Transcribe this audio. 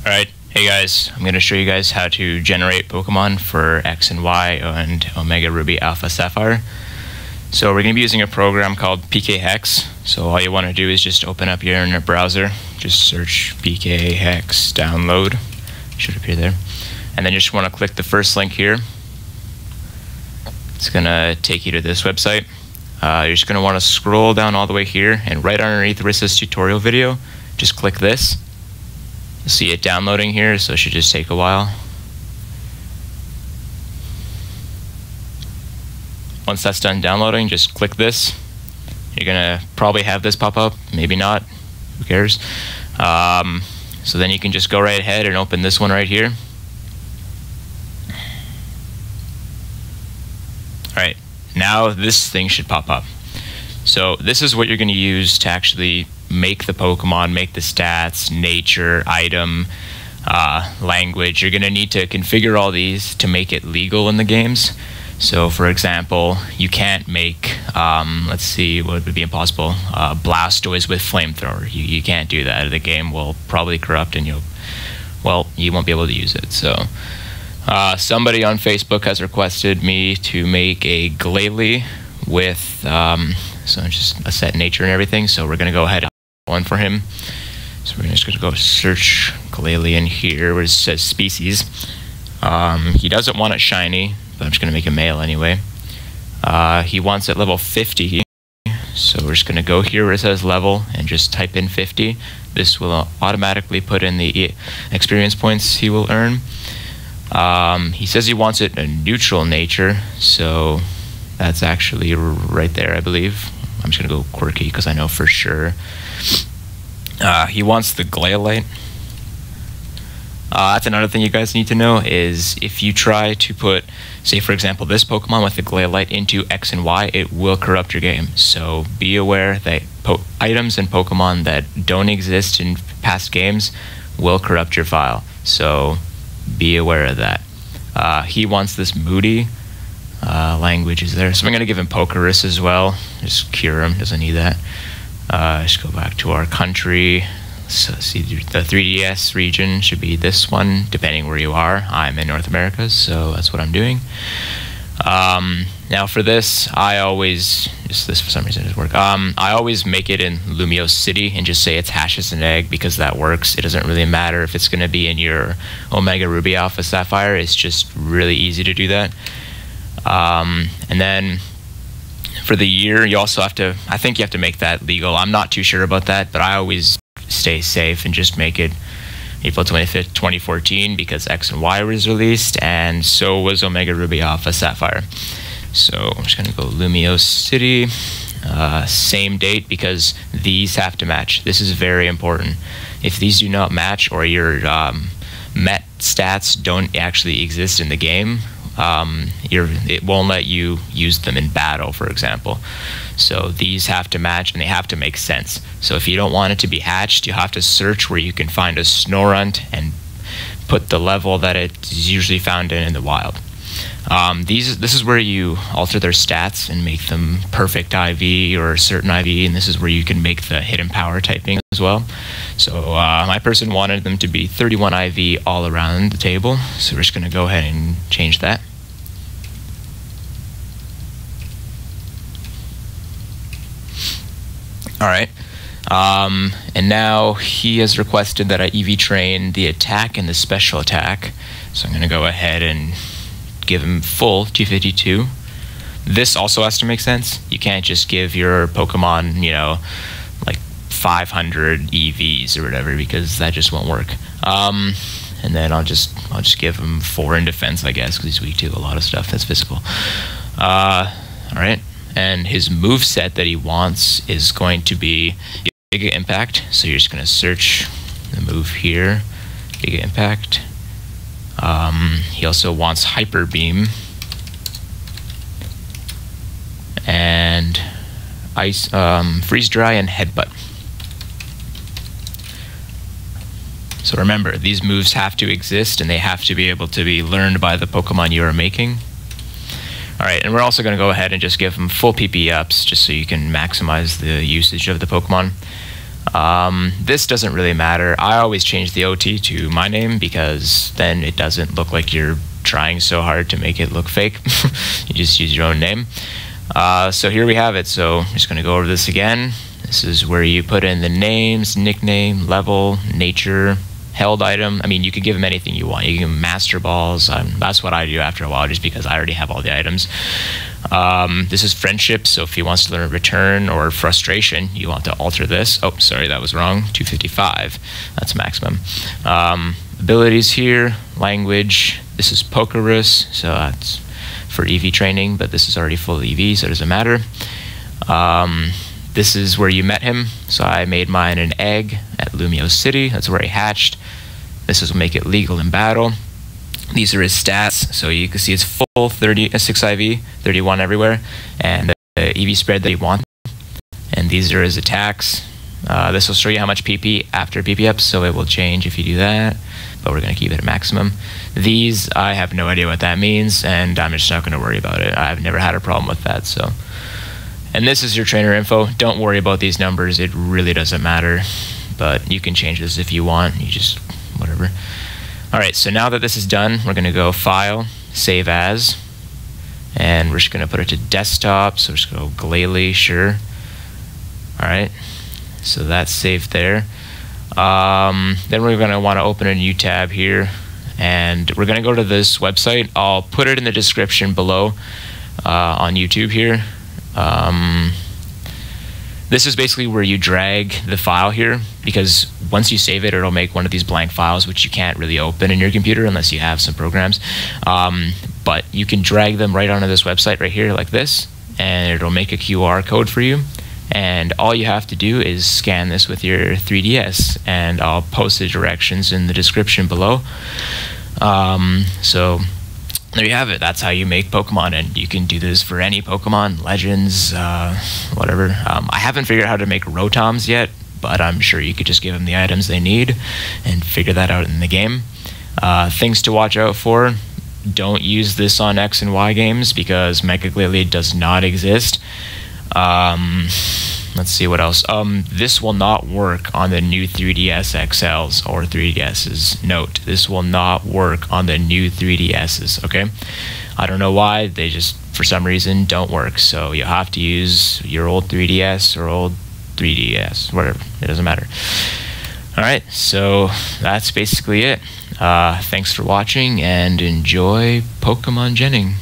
Alright, hey guys, I'm going to show you guys how to generate Pokemon for X and Y and Omega Ruby Alpha Sapphire. So we're going to be using a program called Pkhex. So all you want to do is just open up your internet browser, just search Pkhex download, should appear there, and then you just want to click the first link here. It's going to take you to this website. You're just going to want to scroll down all the way here, and right underneath where it says tutorial video, just click this. You'll see it downloading here, so it should just take a while. Once that's done downloading, just click this. You're gonna probably have this pop up, maybe not, who cares? So then you can just go right ahead and open this one right here. Alright, now this thing should pop up. So this is what you're going to use to actually make the Pokemon, make the stats, nature, item, language. You're going to need to configure all these to make it legal in the games. So for example, you can't make, let's see, what would be impossible? Blastoise with flamethrower. You can't do that. The game will probably corrupt and you won't be able to use it. So somebody on Facebook has requested me to make a Glalie with so just a set nature and everything, so we're going to go ahead and one for him. So we're just going to go search Glalie in here where it says species. He doesn't want it shiny, but I'm just going to make a male anyway. He wants it level 50, so we're just going to go here where it says level and just type in 50. This will automatically put in the experience points he will earn. He says he wants it a neutral nature, so that's actually right there, I believe. I'm just going to go quirky because I know for sure. He wants the Glalie. That's another thing you guys need to know is if you try to put, say for example, this Pokemon with the Glalie into X and Y, it will corrupt your game. So be aware that items and Pokemon that don't exist in past games will corrupt your file. So be aware of that. He wants this Moody. Language is there, so I'm going to give him Pokerus as well. Just cure him, doesn't need that. Just go back to our country. So see, the 3DS region should be this one, depending where you are. I'm in North America, so that's what I'm doing. Now for this, I always, this for some reason doesn't work. I always make it in Lumiose City and just say it's hashes and egg because that works. It doesn't really matter if it's going to be in your Omega Ruby Alpha Sapphire. It's just really easy to do that. And then for the year, you also have to, I think you have to make that legal. I'm not too sure about that, but I always stay safe and just make it April 25th, 2014 because X and Y was released, and so was Omega Ruby Alpha Sapphire. So I'm just going to go Lumiose City, same date because these have to match. This is very important. If these do not match or your Met stats don't actually exist in the game, it won't let you use them in battle, for example. So these have to match and they have to make sense. So if you don't want it to be hatched, you have to search where you can find a Snorunt and put the level that it's usually found in the wild. This is where you alter their stats and make them perfect IV or a certain IV, and this is where you can make the hidden power typing as well. So my person wanted them to be 31 IV all around the table, so we're just going to go ahead and change that. Alright, and now he has requested that I EV train the attack and the special attack, so I'm going to go ahead and give him full 252. This also has to make sense. You can't just give your Pokemon, you know, like 500 EVs or whatever, because that just won't work. And then I'll just give him 4 in defense, I guess, because he's weak to a lot of stuff that's physical. Alright, and his move set that he wants is going to be Giga Impact. So you're just going to search the move here, Giga Impact. He also wants Hyper Beam and Ice, Freeze Dry and Headbutt. So remember, these moves have to exist and they have to be able to be learned by the Pokemon you are making. Alright, and we're also going to go ahead and just give them full PP ups just so you can maximize the usage of the Pokemon. This doesn't really matter. I always change the OT to my name because then it doesn't look like you're trying so hard to make it look fake. You just use your own name. So here we have it. So I'm just going to go over this again. This is where you put in the names, nickname, level, nature, held item. I mean, you could give them anything you want. You can give them master balls. That's what I do after a while, just because I already have all the items. This is friendship, so if he wants to learn return or frustration, you want to alter this. Oh, sorry, that was wrong. 255. That's maximum. Abilities here, language. This is ORAS, so that's for EV training, but this is already full EV, so it doesn't matter. This is where you met him. So I made mine an egg at Lumio City. That's where he hatched. This is what make it legal in battle. These are his stats. So you can see it's full 6 IV, 31 everywhere, and the EV spread that you want. And these are his attacks. This will show you how much PP after PP ups, so it will change if you do that, but we're going to keep it at maximum. These, I have no idea what that means, and I'm just not going to worry about it. I've never had a problem with that, so. And this is your trainer info. Don't worry about these numbers. It really doesn't matter, but you can change this if you want. You just, whatever. All right, so now that this is done, we're going to go File, Save As, and we're just going to put it to Desktop. So we're just going to go Glalie, sure. All right, so that's saved there. Then we're going to want to open a new tab here, and we're going to go to this website. I'll put it in the description below on YouTube here. This is basically where you drag the file here, because once you save it, it'll make one of these blank files, which you can't really open in your computer unless you have some programs. But you can drag them right onto this website right here like this, and it'll make a QR code for you. And all you have to do is scan this with your 3DS, and I'll post the directions in the description below. So there you have it. That's how you make Pokemon, and you can do this for any Pokemon, Legends, whatever. I haven't figured out how to make Rotoms yet, but I'm sure you could just give them the items they need and figure that out in the game. Things to watch out for: don't use this on X and Y games because Mega Glalie does not exist. Let's see what else. This will not work on the new 3DS XLs or 3DSs. Note, this will not work on the new 3DSs, okay? I don't know why, they just, for some reason, don't work. So you have to use your old 3DS or old 3DS, whatever, it doesn't matter. All right, so that's basically it. Thanks for watching, and enjoy Pokemon Genning.